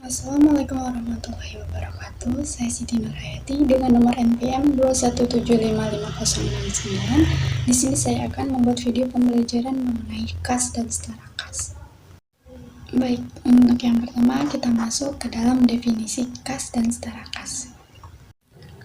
Assalamualaikum warahmatullahi wabarakatuh. Saya Siti Nurhayati dengan nomor NPM 217555069. Di sini saya akan membuat video pembelajaran mengenai kas dan setara kas. Baik, untuk yang pertama kita masuk ke dalam definisi kas dan setara kas.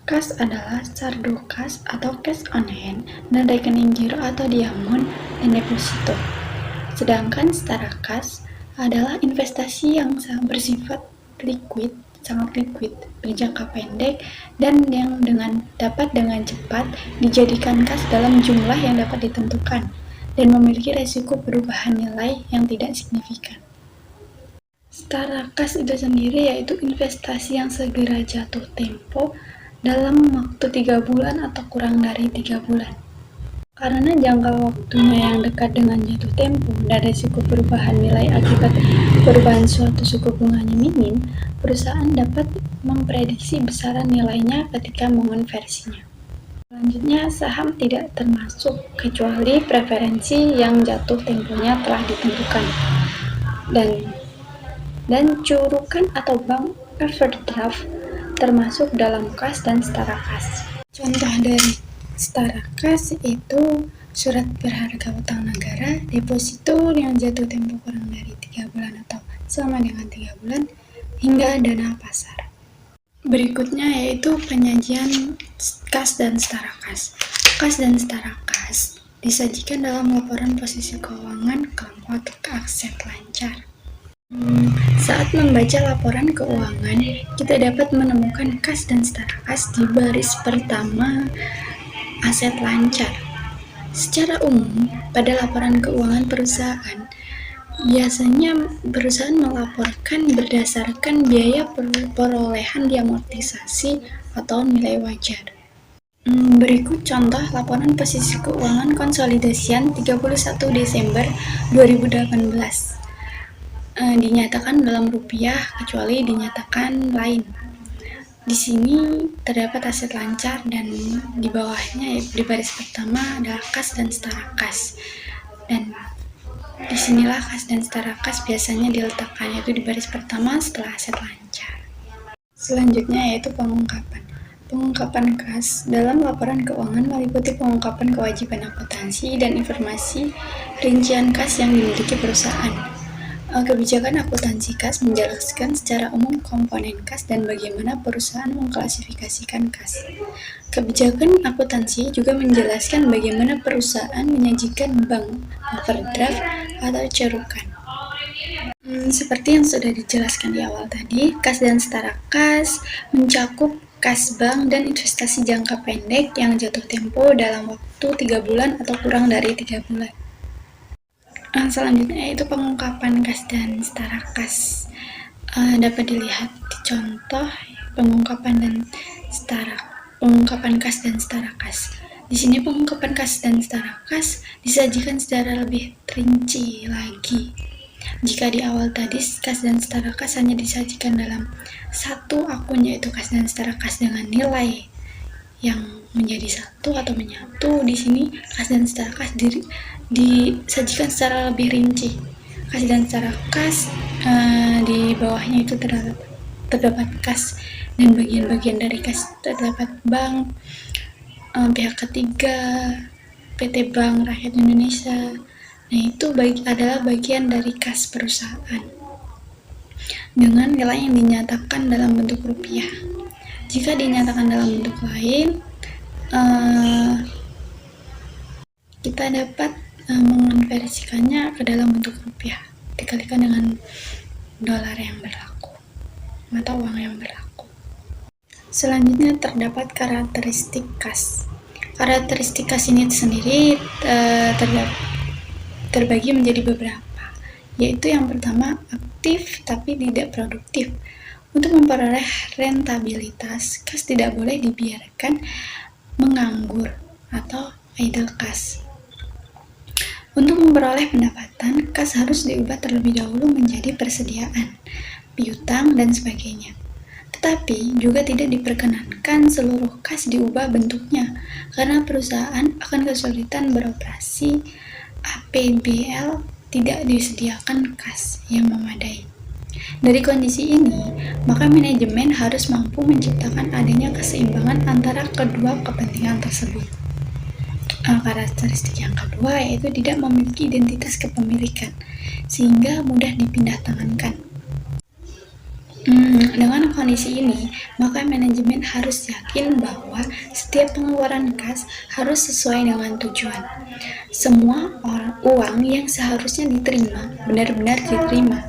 Kas adalah saldo kas atau cash on hand dan rekening giro atau diamond dan deposito. Sedangkan setara kas adalah investasi yang bersifat sangat liquid, berjangka pendek, dan yang dapat dengan cepat dijadikan kas dalam jumlah yang dapat ditentukan dan memiliki resiko perubahan nilai yang tidak signifikan. Setara kas itu sendiri yaitu investasi yang segera jatuh tempo dalam waktu 3 bulan atau kurang dari 3 bulan. Karena jangka waktunya yang dekat dengan jatuh tempo dan risiko perubahan nilai akibat perubahan suatu suku bunganya minim, perusahaan dapat memprediksi besaran nilainya ketika mengonversinya. Selanjutnya, saham tidak termasuk kecuali preferensi yang jatuh temponya telah ditentukan. Dan curukan atau bank overdraft termasuk dalam kas dan setara kas. Contoh dari setara kas itu surat berharga utang negara, deposito yang jatuh tempo kurang dari 3 bulan atau sama dengan 3 bulan, hingga dana pasar. Berikutnya yaitu penyajian kas dan setara kas. Kas dan setara kas disajikan dalam laporan posisi keuangan kelompok aset lancar. Saat membaca laporan keuangan, kita dapat menemukan kas dan setara kas di baris pertama aset lancar. Secara umum, pada laporan keuangan perusahaan, biasanya perusahaan melaporkan berdasarkan biaya perolehan diamortisasi atau nilai wajar. Berikut contoh laporan posisi keuangan konsolidasian 31 Desember 2018. Dinyatakan dalam rupiah kecuali dinyatakan lain. Di sini terdapat aset lancar dan di bawahnya di baris pertama adalah kas dan setara kas. Dan disinilah kas dan setara kas biasanya diletakkan, yaitu di baris pertama setelah aset lancar. Selanjutnya yaitu pengungkapan. Pengungkapan kas dalam laporan keuangan meliputi pengungkapan kewajiban akuntansi dan informasi rincian kas yang dimiliki perusahaan. Kebijakan akuntansi kas menjelaskan secara umum komponen kas dan bagaimana perusahaan mengklasifikasikan kas. Kebijakan akuntansi juga menjelaskan bagaimana perusahaan menyajikan bank overdraft atau cerukan. Seperti yang sudah dijelaskan di awal tadi, kas dan setara kas mencakup kas bank dan investasi jangka pendek yang jatuh tempo dalam waktu 3 bulan atau kurang dari 3 bulan. Selanjutnya yaitu pengungkapan kas dan setara kas. Dapat dilihat di contoh pengungkapan kas dan setara kas. Di sini pengungkapan kas dan setara kas disajikan secara lebih rinci lagi. Jika di awal tadi kas dan setara kas hanya disajikan dalam satu akun, yaitu kas dan setara kas dengan nilai yang menjadi satu atau menyatu, di sini kas dan setara kas disajikan secara lebih rinci. Kas dan setara kas di bawahnya itu terdapat kas dan bagian-bagian dari kas terdapat bank, pihak ketiga, PT Bank Rakyat Indonesia. Nah, itu adalah bagian dari kas perusahaan dengan nilai yang dinyatakan dalam bentuk rupiah. Jika dinyatakan dalam bentuk lain, kita dapat mengonversikannya ke dalam bentuk rupiah dikalikan dengan dolar yang berlaku, mata uang yang berlaku. Selanjutnya terdapat karakteristik kas. Karakteristik kas ini sendiri terbagi menjadi beberapa, yaitu yang pertama aktif tapi tidak produktif. Untuk memperoleh rentabilitas, kas tidak boleh dibiarkan menganggur atau idle kas. Untuk memperoleh pendapatan, kas harus diubah terlebih dahulu menjadi persediaan, piutang, dan sebagainya. Tetapi juga tidak diperkenankan seluruh kas diubah bentuknya, karena perusahaan akan kesulitan beroperasi. APBL tidak disediakan kas yang memadai. Dari kondisi ini, maka manajemen harus mampu menciptakan adanya keseimbangan antara kedua kepentingan tersebut. Karakteristik yang kedua yaitu tidak memiliki identitas kepemilikan, sehingga mudah dipindah tangankan. Dengan kondisi ini, maka manajemen harus yakin bahwa setiap pengeluaran kas harus sesuai dengan tujuan. Semua uang yang seharusnya diterima benar-benar diterima,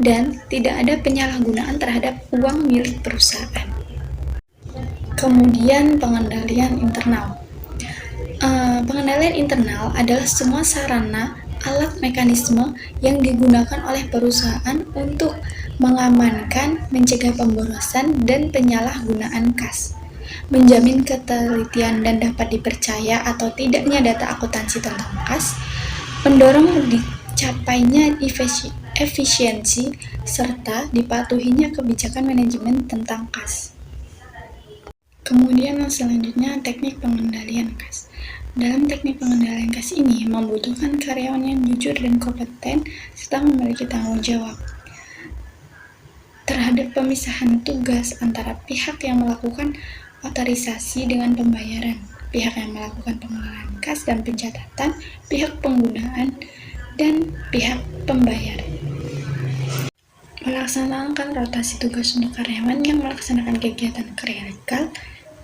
dan tidak ada penyalahgunaan terhadap uang milik perusahaan. Kemudian pengendalian internal. Pengendalian internal adalah semua sarana, alat, mekanisme yang digunakan oleh perusahaan untuk mengamankan, mencegah pemborosan, dan penyalahgunaan kas, menjamin ketelitian dan dapat dipercaya atau tidaknya data akuntansi tentang kas, mendorong dicapainya efisiensi, serta dipatuhinya kebijakan manajemen tentang kas. Kemudian selanjutnya teknik pengendalian kas. Dalam teknik pengendalian kas ini membutuhkan karyawan yang jujur dan kompeten serta memiliki tanggung jawab terhadap pemisahan tugas antara pihak yang melakukan otorisasi dengan pembayaran, pihak yang melakukan pengelolaan kas dan pencatatan, pihak penggunaan, dan pihak pembayar. Melaksanakan rotasi tugas untuk karyawan yang melaksanakan kegiatan klerikal,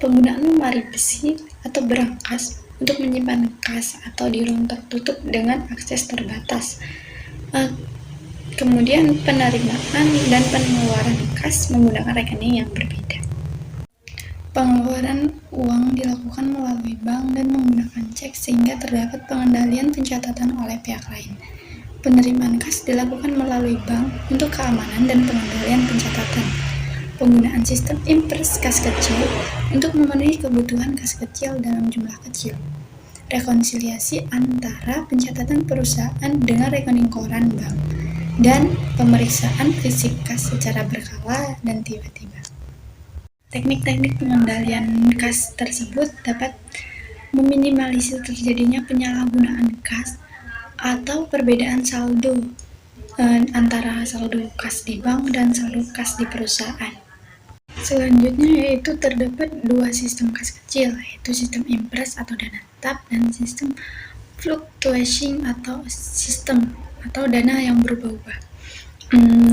penggunaan lemari besi atau berangkas untuk menyimpan kas atau di ruang tertutup dengan akses terbatas. Kemudian penerimaan dan pengeluaran kas menggunakan rekening yang berbeda. Pengeluaran uang dilakukan melalui bank dan menggunakan cek sehingga terdapat pengendalian pencatatan oleh pihak lain. Penerimaan kas dilakukan melalui bank untuk keamanan dan pengendalian pencatatan. Penggunaan sistem impres kas kecil untuk memenuhi kebutuhan kas kecil dalam jumlah kecil. Rekonsiliasi antara pencatatan perusahaan dengan rekening koran bank. Dan pemeriksaan fisik kas secara berkala dan tiba-tiba. Teknik-teknik pengendalian kas tersebut dapat meminimalisir terjadinya penyalahgunaan kas atau perbedaan saldo antara saldo kas di bank dan saldo kas di perusahaan. Selanjutnya yaitu terdapat dua sistem kas kecil, yaitu sistem impres atau dana tetap dan sistem fluctuating atau sistem atau dana yang berubah-ubah.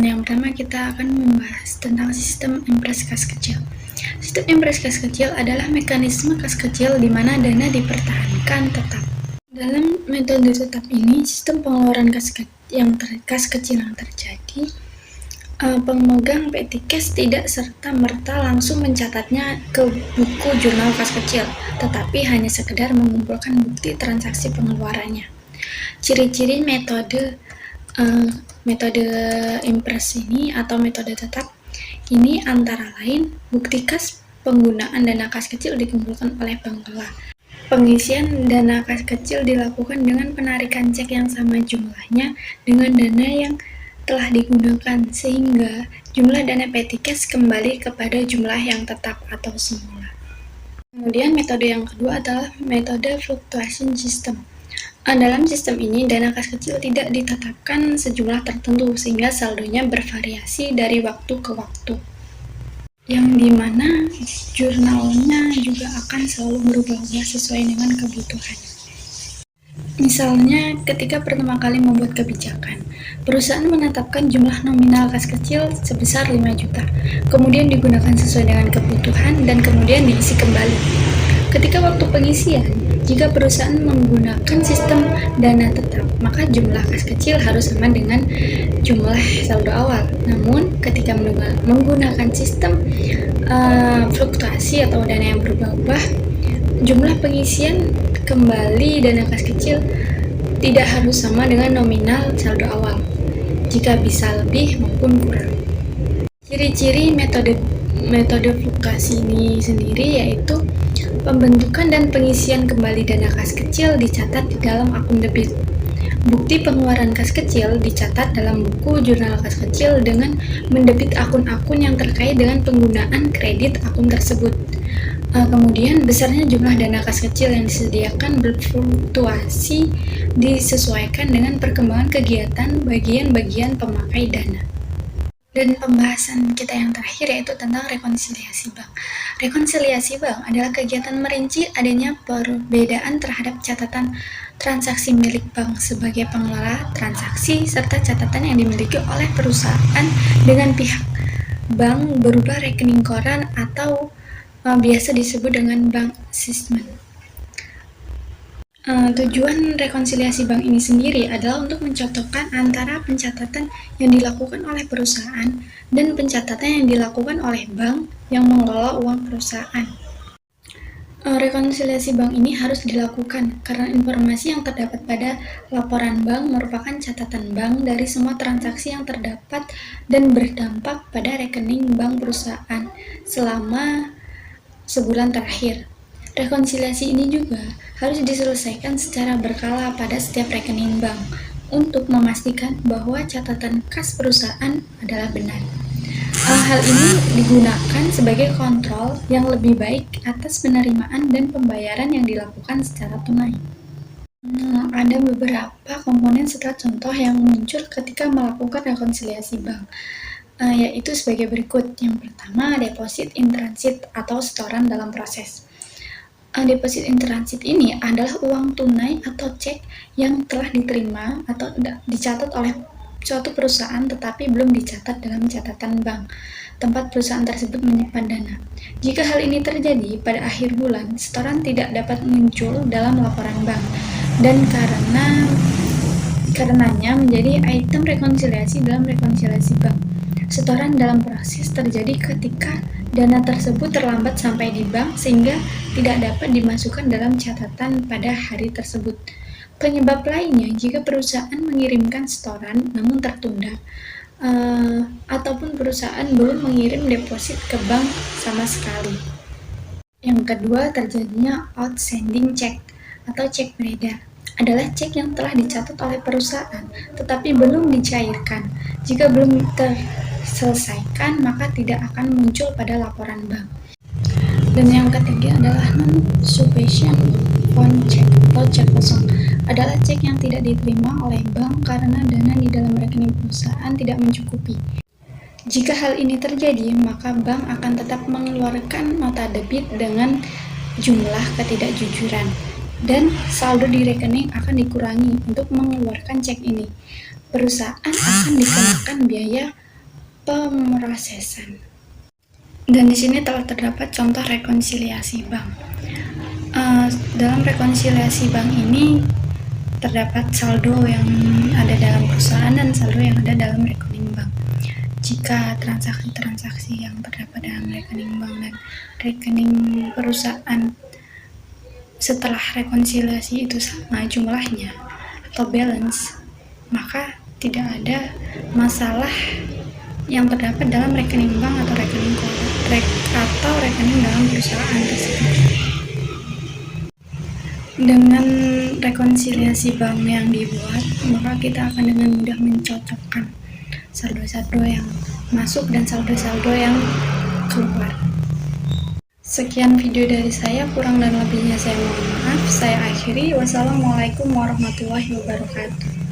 Yang pertama kita akan membahas tentang sistem impres kas kecil. Sistem impres kas kecil adalah mekanisme kas kecil di mana dana dipertahankan tetap. Dalam metode tetap ini, sistem pengeluaran kas kecil yang terjadi, pemegang petty cash tidak serta-merta langsung mencatatnya ke buku jurnal kas kecil, tetapi hanya sekedar mengumpulkan bukti transaksi pengeluarannya. Ciri-ciri metode impres ini atau metode tetap ini antara lain bukti kas penggunaan dana kas kecil dikumpulkan oleh pengelola. Pengisian dana kas kecil dilakukan dengan penarikan cek yang sama jumlahnya dengan dana yang telah digunakan sehingga jumlah dana petty cash kembali kepada jumlah yang tetap atau semula. Kemudian metode yang kedua adalah metode fluctuation system. Dalam sistem ini, dana kas kecil tidak ditetapkan sejumlah tertentu sehingga saldonya bervariasi dari waktu ke waktu, yang dimana jurnalnya juga akan selalu berubah-ubah sesuai dengan kebutuhan. Misalnya, ketika pertama kali membuat kebijakan, perusahaan menetapkan jumlah nominal kas kecil sebesar 5 juta, kemudian digunakan sesuai dengan kebutuhan dan kemudian diisi kembali. Ketika waktu pengisian, jika perusahaan menggunakan sistem dana tetap, maka jumlah kas kecil harus sama dengan jumlah saldo awal. Namun, ketika menggunakan sistem fluktuasi atau dana yang berubah-ubah, jumlah pengisian kembali dana kas kecil tidak harus sama dengan nominal saldo awal, jika bisa lebih maupun kurang. Ciri-ciri metode fluktuasi ini sendiri yaitu pembentukan dan pengisian kembali dana kas kecil dicatat di dalam akun debit. Bukti pengeluaran kas kecil dicatat dalam buku jurnal kas kecil dengan mendebit akun-akun yang terkait dengan penggunaan kredit akun tersebut. Kemudian besarnya jumlah dana kas kecil yang disediakan berfluktuasi disesuaikan dengan perkembangan kegiatan bagian-bagian pemakai dana. Dan pembahasan kita yang terakhir yaitu tentang rekonsiliasi bank. Rekonsiliasi bank adalah kegiatan merinci adanya perbedaan terhadap catatan transaksi milik bank sebagai pengelola transaksi serta catatan yang dimiliki oleh perusahaan dengan pihak bank berupa rekening koran atau biasa disebut dengan bank statement. Tujuan rekonsiliasi bank ini sendiri adalah untuk mencocokkan antara pencatatan yang dilakukan oleh perusahaan dan pencatatan yang dilakukan oleh bank yang mengelola uang perusahaan. Rekonsiliasi bank ini harus dilakukan karena informasi yang terdapat pada laporan bank merupakan catatan bank dari semua transaksi yang terdapat dan berdampak pada rekening bank perusahaan selama sebulan terakhir. Rekonsiliasi ini juga harus diselesaikan secara berkala pada setiap rekening bank untuk memastikan bahwa catatan kas perusahaan adalah benar. Hal ini digunakan sebagai kontrol yang lebih baik atas penerimaan dan pembayaran yang dilakukan secara tunai. Ada beberapa komponen serta contoh yang muncul ketika melakukan rekonsiliasi bank, yaitu sebagai berikut. Yang pertama, deposit in transit atau setoran dalam proses. Deposit in transit ini adalah uang tunai atau cek yang telah diterima atau dicatat oleh suatu perusahaan tetapi belum dicatat dalam catatan bank tempat perusahaan tersebut menyimpan dana. Jika hal ini terjadi pada akhir bulan, setoran tidak dapat muncul dalam laporan bank dan karenanya menjadi item rekonsiliasi dalam rekonsiliasi bank. Setoran dalam proses terjadi ketika dana tersebut terlambat sampai di bank sehingga tidak dapat dimasukkan dalam catatan pada hari tersebut. Penyebab lainnya jika perusahaan mengirimkan setoran namun tertunda, ataupun perusahaan belum mengirim deposit ke bank sama sekali. Yang kedua, terjadinya outstanding check atau cek beredar adalah cek yang telah dicatat oleh perusahaan tetapi belum dicairkan. Jika belum terselesaikan, maka tidak akan muncul pada laporan bank. Dan yang ketiga adalah non-sufficient fund check atau cek kosong, adalah cek yang tidak diterima oleh bank karena dana di dalam rekening perusahaan tidak mencukupi. Jika hal ini terjadi, maka bank akan tetap mengeluarkan nota debit dengan jumlah ketidakjujuran dan saldo di rekening akan dikurangi untuk mengeluarkan cek ini. Perusahaan akan dikenakan biaya pemrosesan. Dan di sini telah terdapat contoh rekonsiliasi bank. Dalam rekonsiliasi bank ini terdapat saldo yang ada dalam perusahaan dan saldo yang ada dalam rekening bank. Jika transaksi-transaksi yang terdapat dalam rekening bank dan rekening perusahaan setelah rekonsiliasi itu sama jumlahnya atau balance, maka tidak ada masalah yang terdapat dalam rekening bank atau rekening dalam perusahaan tersebut. Dengan rekonsiliasi bank yang dibuat, maka kita akan dengan mudah mencocokkan saldo-saldo yang masuk dan saldo-saldo yang keluar. Sekian video dari saya, kurang dan lebihnya saya mohon maaf. Saya akhiri. Wassalamualaikum warahmatullahi wabarakatuh.